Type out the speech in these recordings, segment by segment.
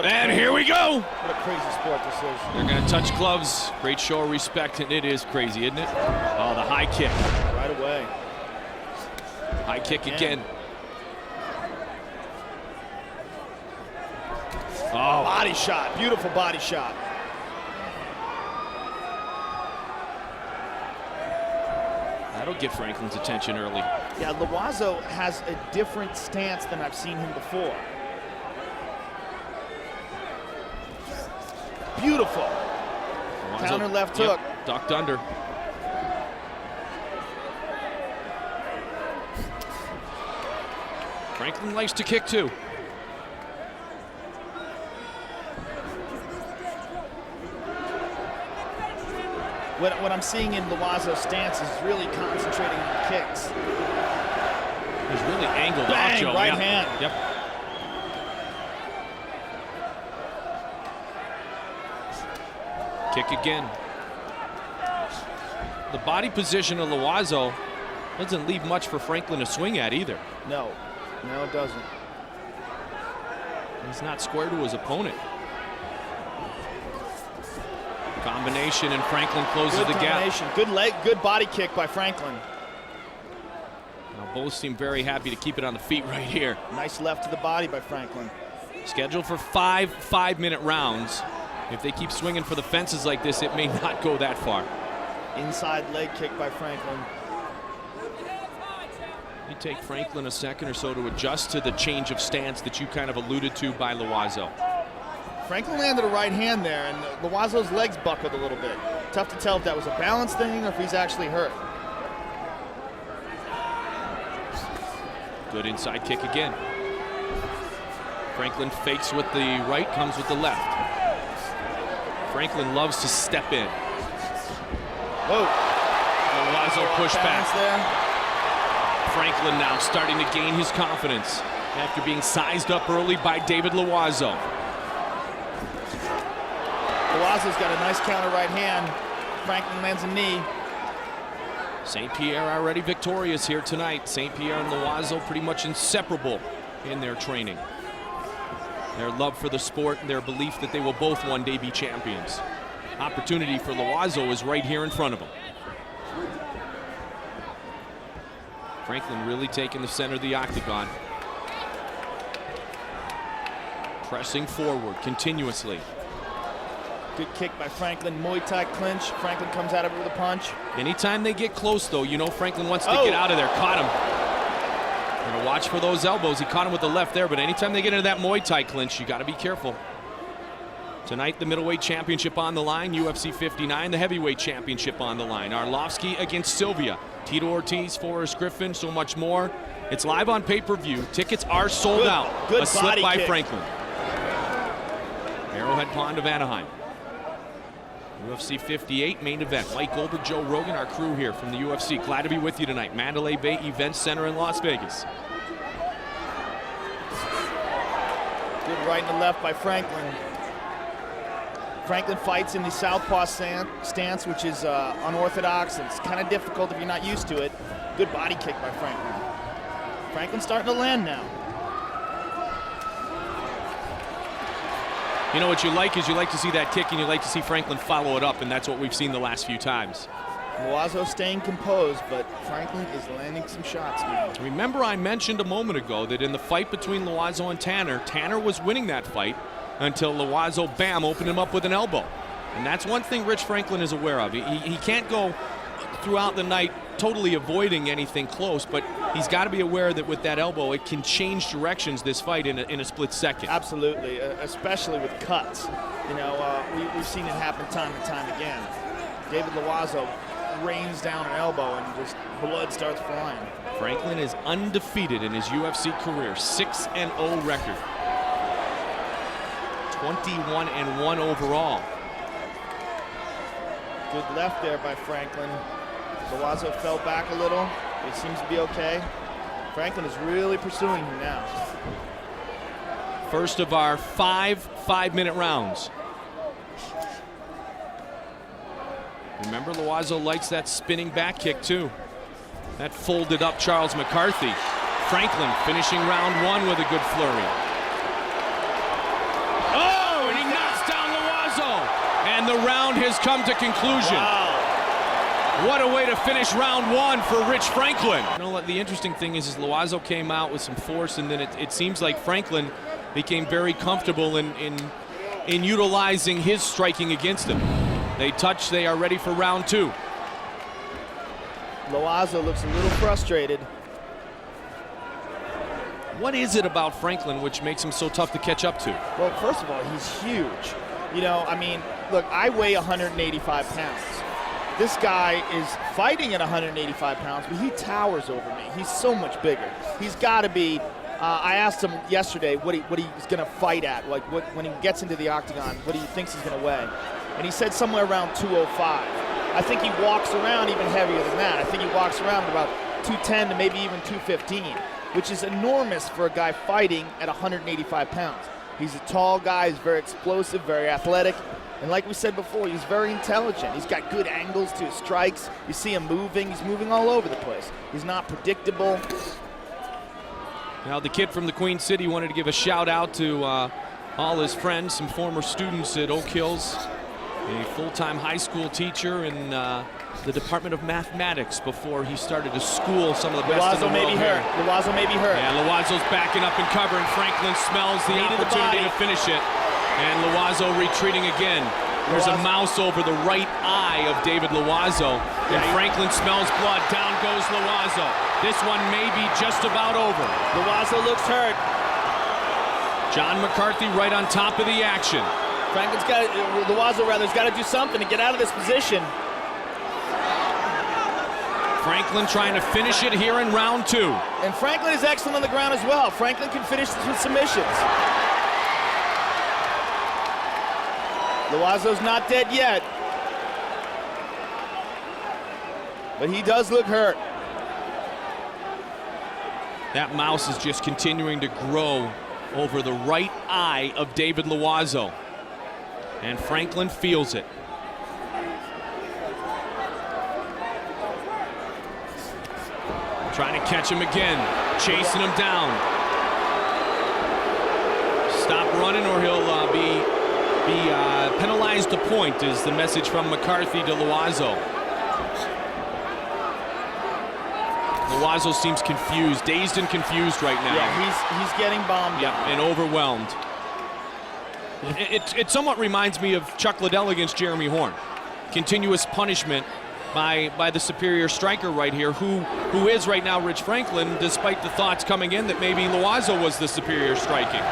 And here we go. What a crazy sport this is. They're going to touch gloves. Great show of respect, and it is crazy, isn't it? Oh, the high kick. Right away. High kick again. Oh, body shot. Beautiful body shot. That'll get Franklin's attention early. Yeah, Loiseau has a different stance than I've seen him before. Beautiful. Loiseau, Counter left hook. Ducked under. Franklin likes to kick too. What I'm seeing in Loiseau's stance is really concentrating on the kicks. He's really angled Bang, off, Joe. right hand. Yep. Kick again. The body position of Loiseau doesn't leave much for Franklin to swing at either. No, it doesn't. He's not square to his opponent. Combination, and Franklin closes the gap. Good leg, good body kick by Franklin. Now both seem very happy to keep it on the feet right here. Nice left to the body by Franklin. Scheduled for 5 5-minute rounds. If they keep swinging for the fences like this, it may not go that far. Inside leg kick by Franklin. You take Franklin a second or so to adjust to the change of stance that you kind of alluded to by Loiseau. Franklin landed a right hand there, and Loiseau's legs buckled a little bit. Tough to tell if that was a balance thing or if he's actually hurt. Good inside kick again. Franklin fakes with the right, comes with the left. Franklin loves to step in. Whoa. Loiseau push back. There. Franklin now starting to gain his confidence after being sized up early by David Loiseau. Loiseau's got a nice counter right hand. Franklin lands a knee. St. Pierre already victorious here tonight. St. Pierre and Loiseau pretty much inseparable in their training. Their love for the sport and their belief that they will both one day be champions. Opportunity for Loiseau is right here in front of him. Franklin really taking the center of the octagon. Pressing forward continuously. Good kick by Franklin. Muay Thai clinch. Franklin comes out of it with a punch. Anytime they get close, though, you know Franklin wants to get out of there. Caught him. Gonna watch for those elbows. He caught him with the left there, but anytime they get into that Muay Thai clinch, you got to be careful. Tonight, the middleweight championship on the line. UFC 59, the heavyweight championship on the line. Arlovsky against Sylvia. Tito Ortiz, Forrest Griffin, so much more. It's live on pay-per-view. Tickets are sold out. Good a slip by kick. Franklin. Arrowhead Pond of Anaheim. UFC 58 main event. Mike Goldberg, Joe Rogan, our crew here from the UFC. Glad to be with you tonight. Mandalay Bay Event Center in Las Vegas. Good right and the left by Franklin. Franklin fights in the southpaw stance, which is unorthodox. It's kind of difficult if you're not used to it. Good body kick by Franklin. Franklin's starting to land now. You know what you like is you like to see that kick and you like to see Franklin follow it up, and that's what we've seen the last few times. Loiseau staying composed, but Franklin is landing some shots now. Remember, I mentioned a moment ago that in the fight between Loiseau and Tanner, Tanner was winning that fight until Loiseau, bam, opened him up with an elbow. And that's one thing Rich Franklin is aware of. He can't go throughout the night totally avoiding anything close, but he's got to be aware that with that elbow, it can change directions this fight in a split second. Absolutely, especially with cuts. You know, we've seen it happen time and time again. David Loiseau rains down an elbow and just blood starts flying. Franklin is undefeated in his UFC career, 6-0 record. 21-1 overall. Good left there by Franklin. Loiseau fell back a little. It seems to be okay. Franklin is really pursuing him now. First of our 5-minute rounds. Remember, Loiseau likes that spinning back kick too. That folded up Charles McCarthy. Franklin finishing round one with a good flurry. Oh! And the round has come to conclusion. Wow. What a way to finish round one for Rich Franklin. You know, the interesting thing is Loiseau came out with some force, and then it seems like Franklin became very comfortable in utilizing his striking against him. They touch, they are ready for round two. Loiseau looks a little frustrated. What is it about Franklin which makes him so tough to catch up to? Well, first of all, he's huge. You know, I mean, look, I weigh 185 pounds. This guy is fighting at 185 pounds, but he towers over me. He's so much bigger. He's got to be. I asked him yesterday what he's going to fight at, like when he gets into the octagon, what he thinks he's going to weigh, and he said somewhere around 205. I think he walks around even heavier than that. I think he walks around about 210 to maybe even 215, which is enormous for a guy fighting at 185 pounds. He's a tall guy. He's very explosive, very athletic. And like we said before, he's very intelligent. He's got good angles to his strikes. You see him moving. He's moving all over the place. He's not predictable. Now, the kid from the Queen City wanted to give a shout out to all his friends, some former students at Oak Hills, a full-time high school teacher in the Department of Mathematics before he started to school some of the best in the world here. Loiseau may be hurt. Yeah, Loiseau's backing up and covering. Franklin smells the opportunity to finish it. And Loiseau retreating again. There's a mouse over the right eye of David Loiseau. And Franklin smells blood. Down goes Loiseau. This one may be just about over. Loiseau looks hurt. John McCarthy right on top of the action. Franklin's got to, Loiseau rather, has got to do something to get out of this position. Franklin trying to finish it here in round two. And Franklin is excellent on the ground as well. Franklin can finish this with submissions. Loiseau's not dead yet, but he does look hurt. That mouse is just continuing to grow over the right eye of David Loiseau. And Franklin feels it. Trying to catch him again, chasing him down. Stop running or he'll be penalized a point is the message from McCarthy to Loiseau. Loiseau seems confused, dazed and confused right now. Yeah, he's getting bombed. Yeah, and overwhelmed. It somewhat reminds me of Chuck Liddell against Jeremy Horn. Continuous punishment by the superior striker right here, who is right now Rich Franklin, despite the thoughts coming in that maybe Loiseau was the superior striking.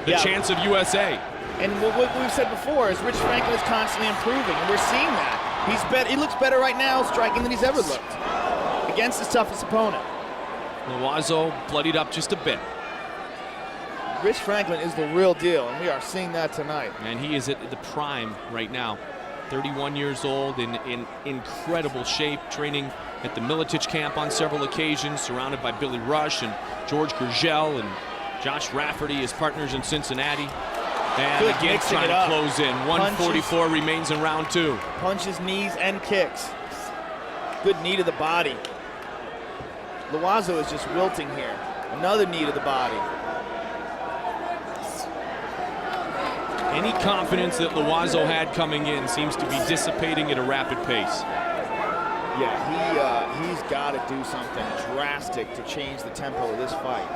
The chance of USA. And what we've said before is Rich Franklin is constantly improving, and we're seeing that. He looks better right now striking than he's ever looked against his toughest opponent. Loiseau bloodied up just a bit. Rich Franklin is the real deal, and we are seeing that tonight. And he is at the prime right now. 31 years old, in incredible shape, training at the Militich camp on several occasions, surrounded by Billy Rush and George Gurgel and Josh Rafferty, his partners in Cincinnati. And good, again trying to close in. 144 punches, remains in round two. Punches, knees, and kicks. Good knee to the body. Loiseau is just wilting here. Another knee to the body. Any confidence that Loiseau had coming in seems to be dissipating at a rapid pace. Yeah, he's got to do something drastic to change the tempo of this fight.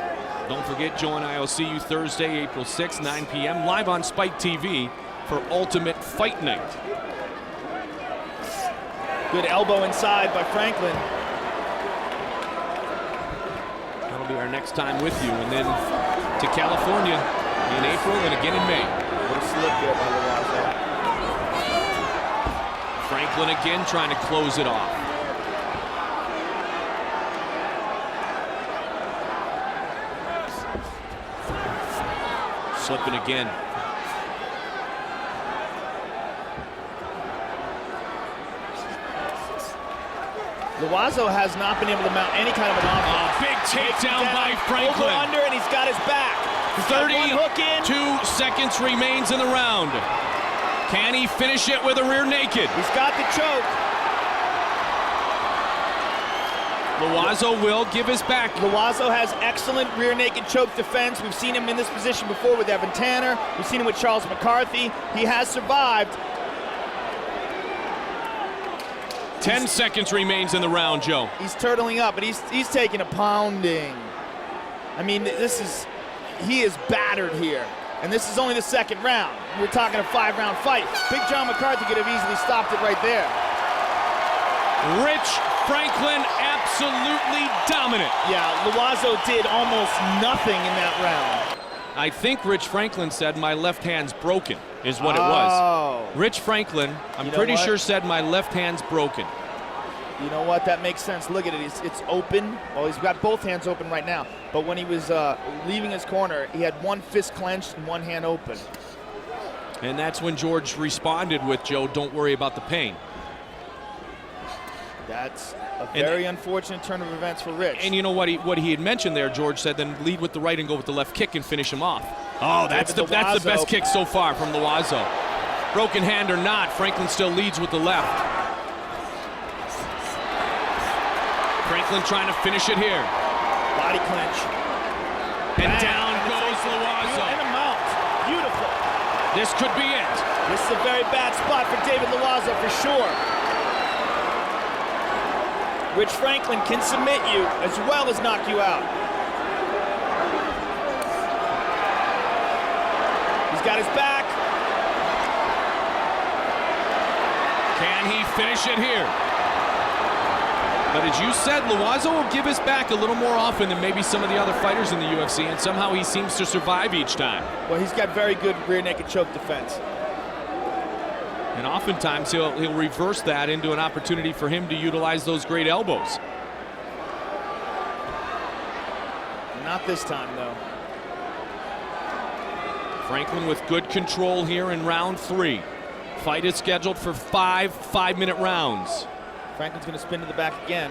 Don't forget, Joe and I will see you Thursday, April 6th, 9 p.m. live on Spike TV for Ultimate Fight Night. Good elbow inside by Franklin. That'll be our next time with you, and then to California in April and again in May. What a slip there by Loiseau. Franklin again trying to close it off. Slipping again. Loiseau has not been able to mount any kind of an offense. Big takedown by Franklin. Over under, and he's got his back. 32 seconds remains in the round. Can he finish it with a rear naked? He's got the choke. Loiseau will give his back. Loiseau has excellent rear naked choke defense. We've seen him in this position before with Evan Tanner. We've seen him with Charles McCarthy. He has survived. 10 seconds remains in the round, Joe. He's turtling up, but he's taking a pounding. I mean, he is battered here. And this is only the second round. We're talking a 5-round fight. Big John McCarthy could have easily stopped it right there. Rich Franklin absolutely dominant. Yeah, Loiseau did almost nothing in that round. I think Rich Franklin said my left hand's broken, is what it was. Rich Franklin, I'm pretty sure, said my left hand's broken. You know what? That makes sense. Look at it. It's open. Well, he's got both hands open right now. But when he was leaving his corner, he had one fist clenched and one hand open. And that's when George responded with, Joe, don't worry about the pain. That's a very unfortunate turn of events for Rich. And you know what he had mentioned there, George said, then lead with the right and go with the left kick and finish him off. Oh, that's the best kick so far from Loiseau. Broken hand or not, Franklin still leads with the left. Franklin trying to finish it here. Body clinch. And down goes Loiseau. And a mount. Beautiful. This could be it. This is a very bad spot for David Loiseau for sure. Rich Franklin can submit you as well as knock you out. He's got his back. Can he finish it here? But as you said, Loiseau will give his back a little more often than maybe some of the other fighters in the UFC, and somehow he seems to survive each time. Well, he's got very good rear naked choke defense. And oftentimes he'll reverse that into an opportunity for him to utilize those great elbows. Not this time, though. Franklin with good control here in round 3. Fight is scheduled for 5 5-minute rounds. Franklin's going to spin to the back again.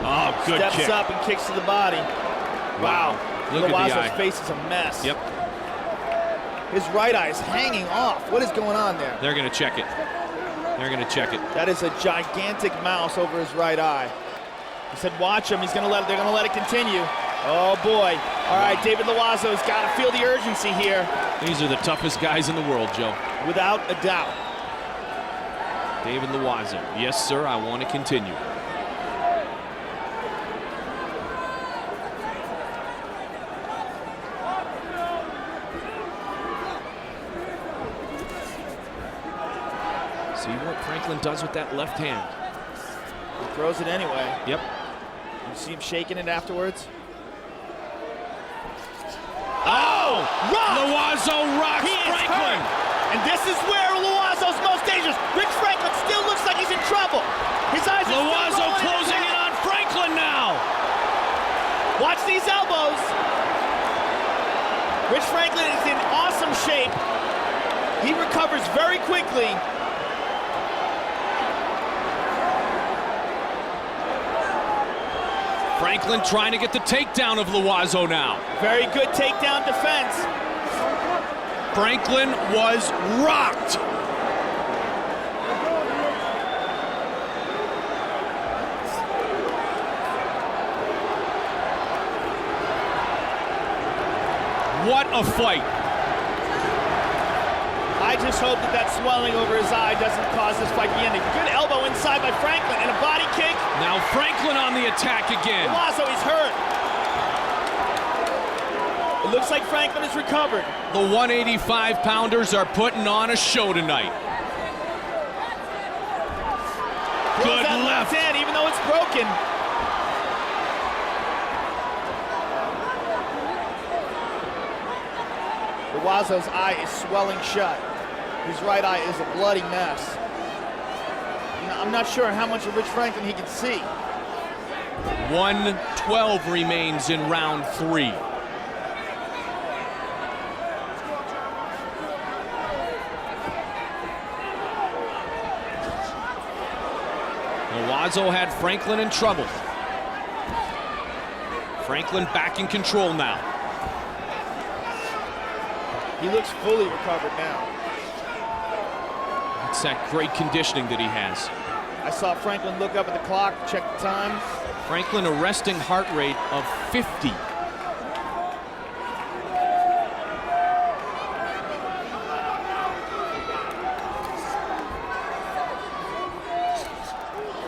Oh, good kick. Steps up and kicks to the body. Wow. Look at the eye. Loiseau's face is a mess. Yep. His right eye is hanging off. What is going on there? They're going to check it. They're going to check it. That is a gigantic mouse over his right eye. He said, watch him. They're going to let it continue. Oh, boy. All right, David Loiseau's got to feel the urgency here. These are the toughest guys in the world, Joe. Without a doubt. David Loiseau. Yes, sir, I want to continue. See what Franklin does with that left hand. He throws it anyway. Yep. You see him shaking it afterwards? Oh! Loiseau rocks Franklin! And this is where Loiseau's most dangerous. Rich Franklin still looks like he's in trouble. His eyes are Loiseau closing in on Franklin now! Watch these elbows. Rich Franklin is in awesome shape. He recovers very quickly. Franklin trying to get the takedown of Loiseau now. Very good takedown defense. Franklin was rocked. What a fight. I just hope that swelling over his eye doesn't cause this fight to be ending. Good elbow inside by Franklin and a body kick. Now Franklin on the attack again. Loiseau, he's hurt. It looks like Franklin has recovered. The 185-pounders are putting on a show tonight. Good left hand, even though it's broken. Loiseau's eye is swelling shut. His right eye is a bloody mess. I'm not sure how much of Rich Franklin he can see. 1:12 remains in round 3. Loiseau had Franklin in trouble. Franklin back in control now. He looks fully recovered now. It's that great conditioning that he has. I saw Franklin look up at the clock, check the time. Franklin, a resting heart rate of 50.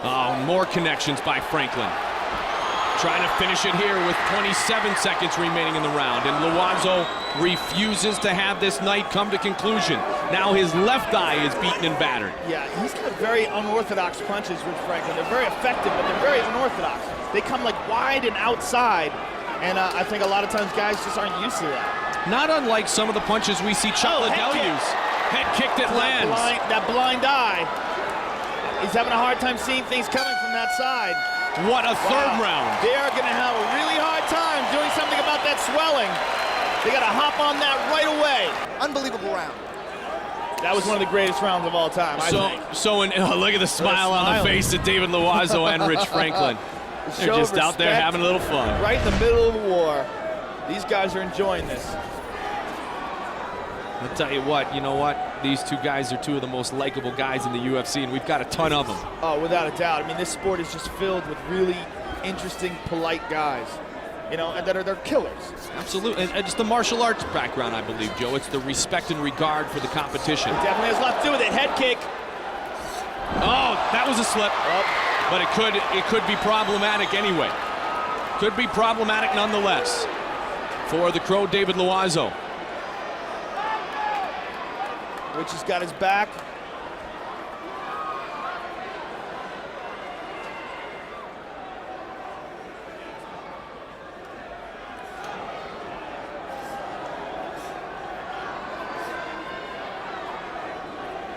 Oh, more connections by Franklin. Trying to finish it here with 27 seconds remaining in the round. And Loiseau refuses to have this night come to conclusion. Now his left eye is beaten and battered. Yeah, he's got very unorthodox punches with Franklin. They're very effective, but they're very unorthodox. They come like wide and outside. And I think a lot of times guys just aren't used to that. Not unlike some of the punches we see Chuck Liddell use. Head kick that lands. That blind eye. He's having a hard time seeing things coming from that side. What a third round. They are going to have a really hard time doing something about that swelling. They got to hop on that right away. Unbelievable round. That was one of the greatest rounds of all time, I think. Look at the smile on the face of David Loiseau and Rich Franklin. They're just out there having a little fun. Right in the middle of the war. These guys are enjoying this. I'll tell you what, these two guys are two of the most likable guys in the UFC, and we've got a ton of them. Oh, without a doubt. I mean, this sport is just filled with really interesting, polite guys, and that are they're killers. Absolutely, and just the martial arts background, I believe, Joe. It's the respect and regard for the competition. It definitely has a lot to do with it. Head kick. Oh, that was a slip. But it could be problematic anyway. Could be problematic nonetheless for the Crow, David Loiseau. Rich has got his back.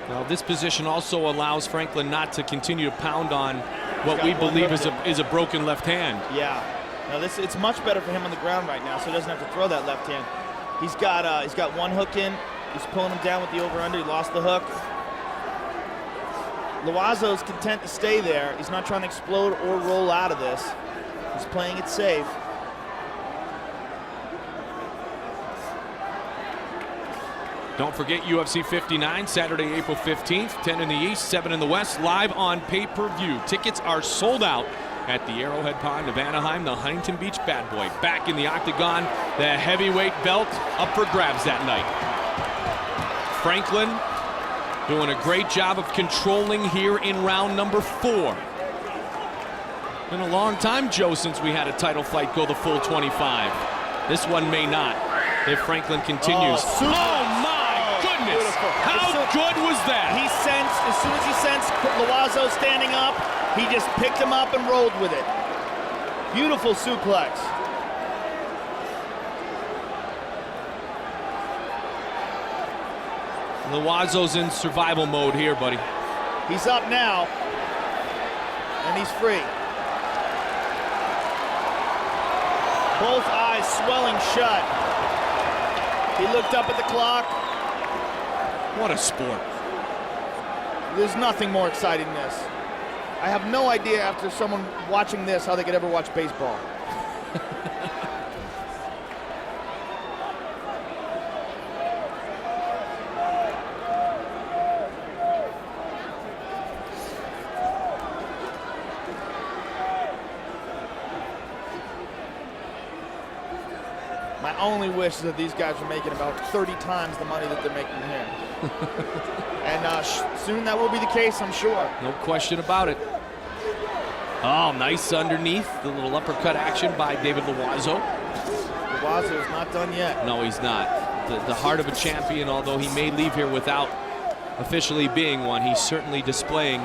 Now, this position also allows Franklin not to continue to pound on what we believe is a broken left hand. Yeah. Now it's much better for him on the ground right now, so he doesn't have to throw that left hand. He's got one hook in. He's pulling him down with the over-under. He lost the hook. Loiseau's content to stay there. He's not trying to explode or roll out of this. He's playing it safe. Don't forget UFC 59, Saturday, April 15th, 10 in the East, 7 in the West, live on pay-per-view. Tickets are sold out at the Arrowhead Pond of Anaheim, the Huntington Beach Bad Boy. Back in the octagon, the heavyweight belt up for grabs that night. Franklin doing a great job of controlling here in round number 4. Been a long time, Joe, since we had a title fight go the full 25. This one may not if Franklin continues. Oh my goodness! Beautiful. How good was that? He sensed, as soon as he sensed Loiseau standing up, he just picked him up and rolled with it. Beautiful suplex. Loiseau's in survival mode here, buddy. He's up now, and he's free. Both eyes swelling shut. He looked up at the clock. What a sport. There's nothing more exciting than this. I have no idea after someone watching this how they could ever watch baseball. My only wish is that these guys are making about 30 times the money that they're making here. And soon that will be the case, I'm sure. No question about it. Oh, nice underneath. The little uppercut action by David Loiseau. Loiseau is not done yet. No, he's not. The heart of a champion, although he may leave here without officially being one, he's certainly displaying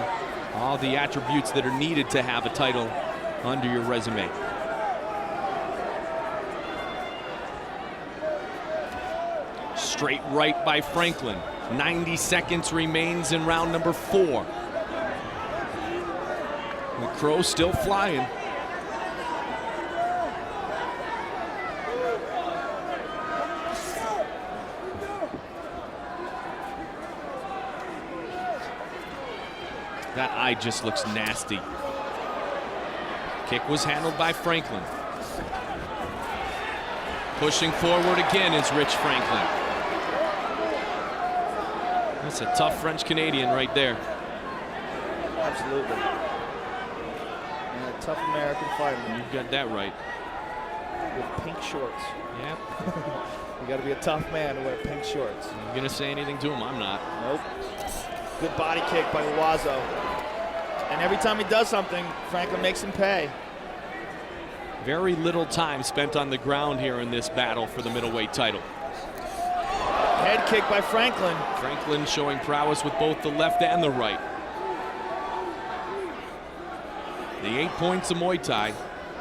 all the attributes that are needed to have a title under your resume. Straight right by Franklin. 90 seconds remains in round number 4. The Crow still flying. That eye just looks nasty. Kick was handled by Franklin. Pushing forward again is Rich Franklin. That's a tough French-Canadian right there. Absolutely. And a tough American fighter. You've got that right. With pink shorts. Yep. You got to be a tough man to wear pink shorts. Are you going to say anything to him? I'm not. Nope. Good body kick by Loiseau. And every time he does something, Franklin makes him pay. Very little time spent on the ground here in this battle for the middleweight title. Head kick by Franklin. Franklin showing prowess with both the left and the right. The 8 points of Muay Thai: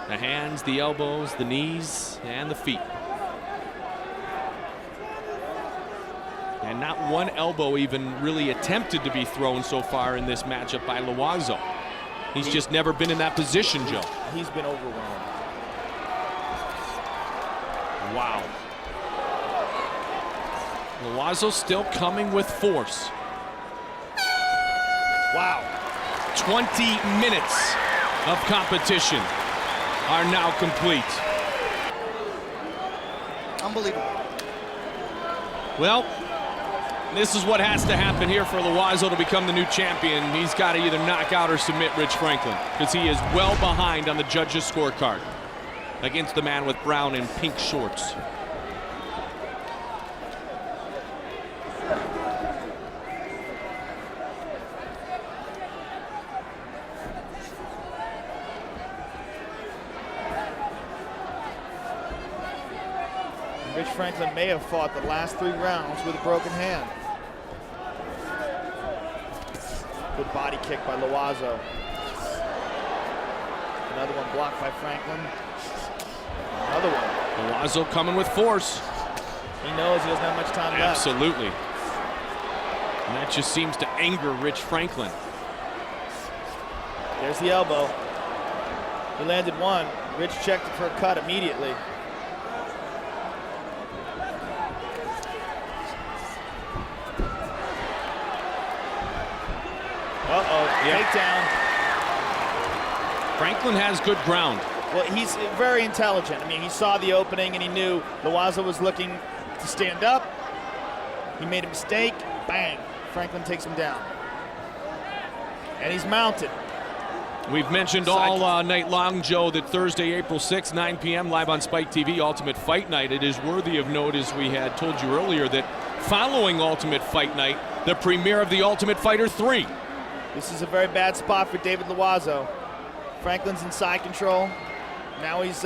the hands, the elbows, the knees, and the feet. And not one elbow even really attempted to be thrown so far in this matchup by Loiseau. He's just never been in that position, Joe. He's been overwhelmed. Wow. Loiseau still coming with force. Wow. 20 minutes of competition are now complete. Unbelievable. Well, this is what has to happen here for Loiseau to become the new champion. He's got to either knock out or submit Rich Franklin, because he is well behind on the judges' scorecard against the man with brown and pink shorts. Rich Franklin may have fought the last 3 rounds with a broken hand. Good body kick by Loiseau. Another one blocked by Franklin. Another one. Loiseau coming with force. He knows he doesn't have much time left. Absolutely. And that just seems to anger Rich Franklin. There's the elbow. He landed one. Rich checked it for a cut immediately. Takedown. Franklin has good ground. Well, he's very intelligent. I mean, he saw the opening and he knew Loiseau was looking to stand up. He made a mistake. Bang. Franklin takes him down. And he's mounted. We've mentioned all night long, Joe, that Thursday, April 6th, 9 p.m., live on Spike TV, Ultimate Fight Night. It is worthy of note, as we had told you earlier, that following Ultimate Fight Night, the premiere of The Ultimate Fighter 3. This is a very bad spot for David Loiseau. Franklin's in side control. Now he's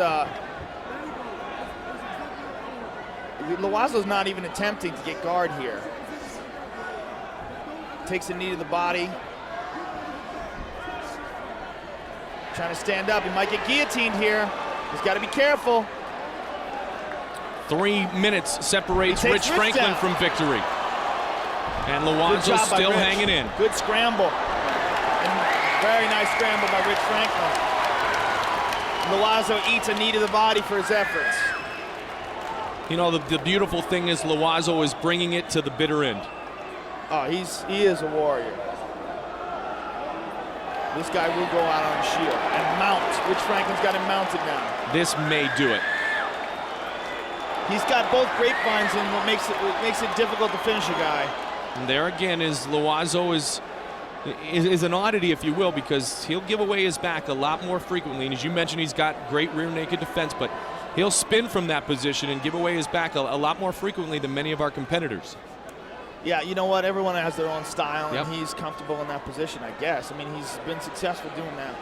Loiseau's not even attempting to get guard here. Takes a knee to the body. Trying to stand up. He might get guillotined here. He's got to be careful. 3 minutes separates Rich Franklin from victory. And Loiseau still hanging in. Good scramble. Very nice scramble by Rich Franklin. Loiseau eats a knee to the body for his efforts. You know, the beautiful thing is Loiseau is bringing it to the bitter end. Oh, he is a warrior. This guy will go out on a shield and mount. Rich Franklin's got him mounted now. This may do it. He's got both grapevines in, what makes it difficult to finish a guy. And there again is Loiseau is an oddity, if you will, because he'll give away his back a lot more frequently. And as you mentioned, he's got great rear naked defense, but he'll spin from that position and give away his back a lot more frequently than many of our competitors. Yeah, you know what? Everyone has their own style, and Yep. he's comfortable in that position, I guess. I mean, he's been successful doing that.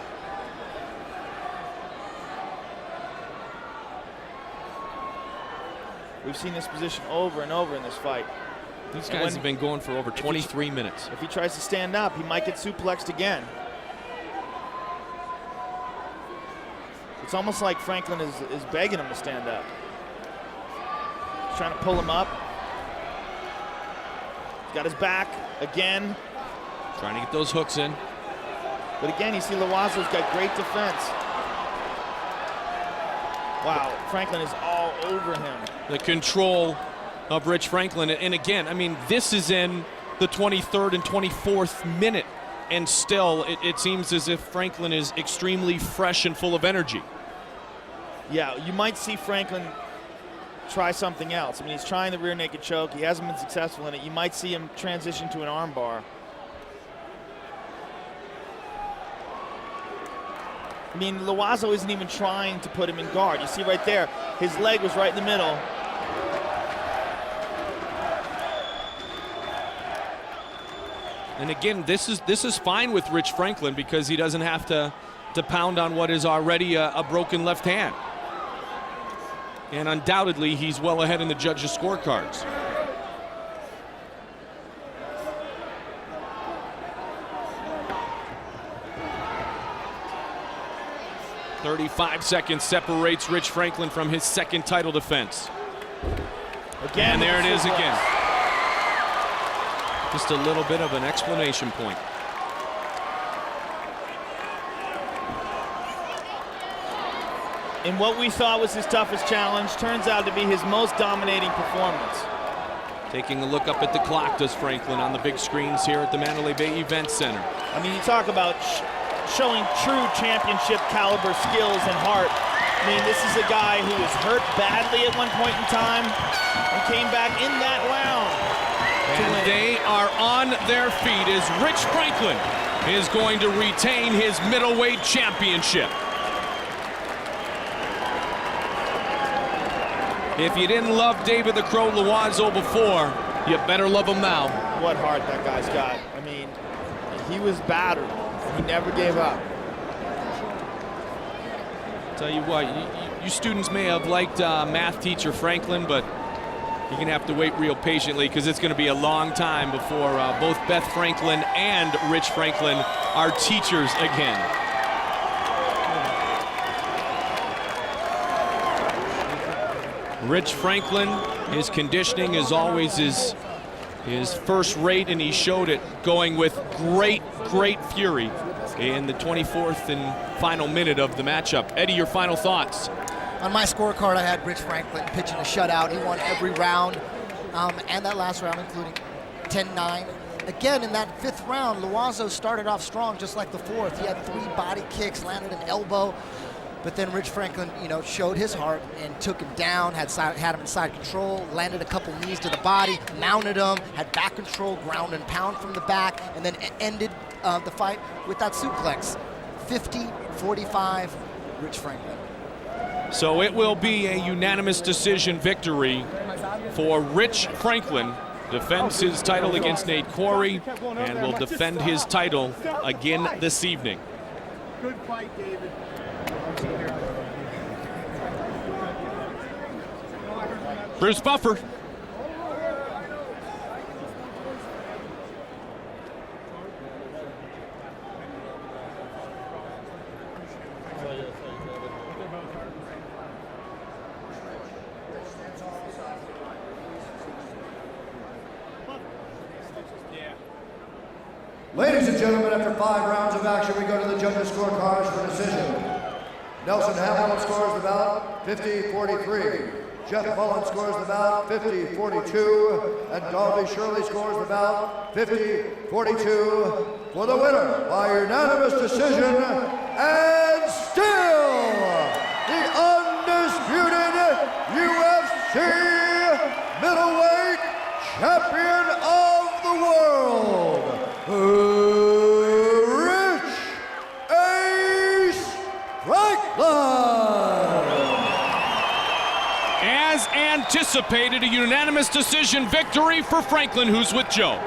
We've seen this position over and over in this fight. These guys have been going for over 23 minutes. If he tries to stand up, he might get suplexed again. It's almost like Franklin is begging him to stand up. He's trying to pull him up. He's got his back again. Trying to get those hooks in. But again, you see Loiseau's got great defense. Wow, Franklin is all over him. The control of Rich Franklin. And again, I mean, this is in the 23rd and 24th minute. And still, it seems as if Franklin is extremely fresh and full of energy. Yeah, you might see Franklin try something else. I mean, he's trying the rear naked choke. He hasn't been successful in it. You might see him transition to an arm bar. I mean, Loiseau isn't even trying to put him in guard. You see right there, his leg was right in the middle. And again, this is fine with Rich Franklin because he doesn't have to pound on what is already a broken left hand. And undoubtedly, he's well ahead in the judges' scorecards. "35 seconds separates Rich Franklin from his second title defense." Again, and there it is again. Just a little bit of an explanation point. In what we thought was his toughest challenge, turns out to be his most dominating performance. Taking a look up at the clock, does Franklin, on the big screens here at the Mandalay Bay Event Center. I mean, you talk about showing true championship caliber skills and heart. I mean, this is a guy who was hurt badly at one point in time and came back in that round. And they are on their feet as Rich Franklin is going to retain his middleweight championship. If you didn't love David the Crow Loiseau before, you better love him now. What heart that guy's got. I mean, he was battered. He never gave up. Tell you what, you students may have liked math teacher Franklin, but you're going to have to wait real patiently because it's going to be a long time before both Beth Franklin and Rich Franklin are teachers again. Rich Franklin, his conditioning is always his first rate, and he showed it going with great fury in the 24th and final minute of the matchup. Eddie, your final thoughts? On my scorecard, I had Rich Franklin pitching a shutout. He won every round, and that last round, including 10-9. Again, in that fifth round, Loiseau started off strong, just like the fourth. He had 3 body kicks, landed an elbow, but then Rich Franklin, showed his heart and took him down, had him in side control, landed a couple knees to the body, mounted him, had back control, ground and pound from the back, and then ended the fight with that suplex. 50-45, Rich Franklin. So it will be a unanimous decision victory for Rich Franklin. Defends his title against Nate Quarry and will defend his title again this evening. Good fight, David. Bruce Buffer. Ladies and gentlemen, after 5 rounds of action, we go to the judges' scorecards for decision. Nelson Hamilton scores the bout 50-43. Jeff Mullen scores the bout 50-42. And Darby Shirley scores the bout 50-42 for the winner by unanimous decision, and still the undisputed UFC middleweight champion of the world, Rich Ace Franklin. As anticipated, a unanimous decision victory for Franklin, who's with Joe.